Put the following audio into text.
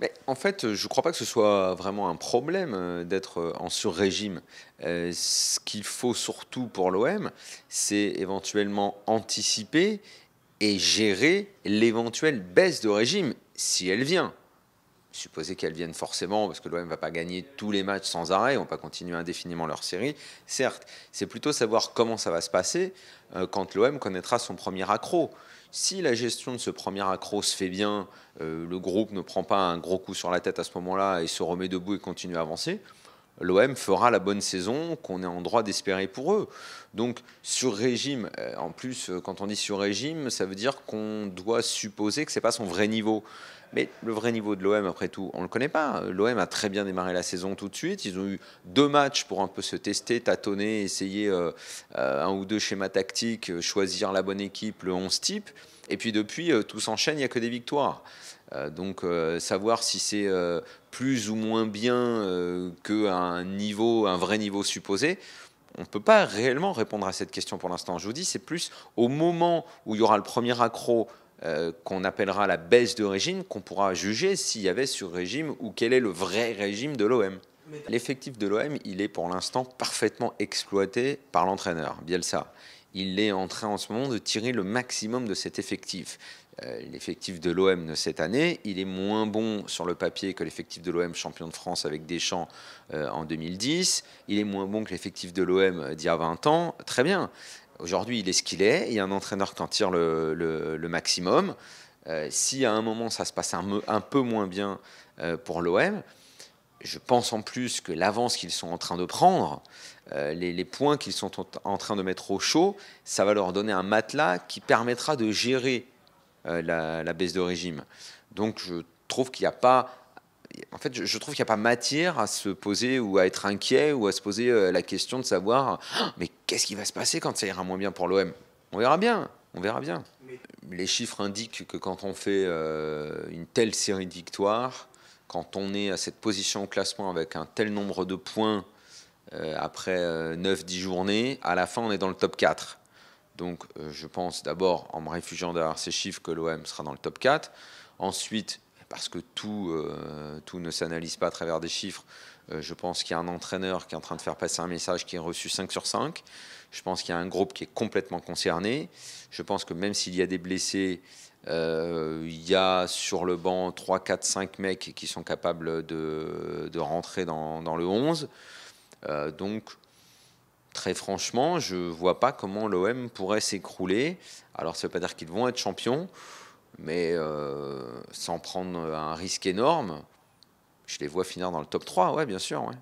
Mais en fait, je ne crois pas que ce soit vraiment un problème d'être en sur-régime. Ce qu'il faut surtout pour l'OM, c'est éventuellement anticiper et gérer l'éventuelle baisse de régime, si elle vient. Supposer qu'elle vienne forcément, parce que l'OM ne va pas gagner tous les matchs sans arrêt, on ne va pas continuer indéfiniment leur série, certes. C'est plutôt savoir comment ça va se passer quand l'OM connaîtra son premier accro. Si la gestion de ce premier accro se fait bien, le groupe ne prend pas un gros coup sur la tête à ce moment-là et se remet debout et continue à avancer, l'OM fera la bonne saison qu'on est en droit d'espérer pour eux. Donc sur régime, en plus quand on dit sur régime, ça veut dire qu'on doit supposer que c'est pas son vrai niveau. Mais le vrai niveau de l'OM, après tout, on ne le connaît pas. L'OM a très bien démarré la saison tout de suite. Ils ont eu 2 matchs pour un peu se tester, tâtonner, essayer un ou deux schémas tactiques, choisir la bonne équipe, le 11 type. Et puis depuis, tout s'enchaîne, il n'y a que des victoires. Donc savoir si c'est plus ou moins bien qu'un niveau, un vrai niveau supposé, on ne peut pas réellement répondre à cette question pour l'instant. Je vous dis, c'est plus au moment où il y aura le premier accro qu'on appellera la baisse de régime qu'on pourra juger s'il y avait sur-régime ou quel est le vrai régime de l'OM. L'effectif de l'OM, il est pour l'instant parfaitement exploité par l'entraîneur, Bielsa. Il est en train en ce moment de tirer le maximum de cet effectif. L'effectif de l'OM de cette année, il est moins bon sur le papier que l'effectif de l'OM champion de France avec Deschamps en 2010. Il est moins bon que l'effectif de l'OM d'il y a 20 ans. Très bien. Aujourd'hui, il est ce qu'il est. Il y a un entraîneur qui en tire le maximum. Si à un moment ça se passe un peu moins bien pour l'OM, je pense en plus que l'avance qu'ils sont en train de prendre, les points qu'ils sont en train de mettre au chaud, ça va leur donner un matelas qui permettra de gérer la baisse de régime. Donc je trouve qu'il n'y a pas, en fait, je trouve qu'il n'y a pas matière à se poser ou à être inquiet ou à se poser la question de savoir, mais qu'est-ce qui va se passer quand ça ira moins bien pour l'OM? On verra bien, on verra bien. Les chiffres indiquent que quand on fait une telle série de victoires, quand on est à cette position au classement avec un tel nombre de points après 9-10 journées, à la fin on est dans le top 4. Donc je pense d'abord, en me réfugiant derrière ces chiffres, que l'OM sera dans le top 4. Ensuite, parce que tout ne s'analyse pas à travers des chiffres, je pense qu'il y a un entraîneur qui est en train de faire passer un message qui est reçu 5 sur 5. Je pense qu'il y a un groupe qui est complètement concerné. Je pense que même s'il y a des blessés, il y a sur le banc 3, 4, 5 mecs qui sont capables de rentrer dans le 11. Donc, très franchement, je ne vois pas comment l'OM pourrait s'écrouler. Alors, ça ne veut pas dire qu'ils vont être champions, mais sans prendre un risque énorme, je les vois finir dans le top 3, ouais, bien sûr. Ouais.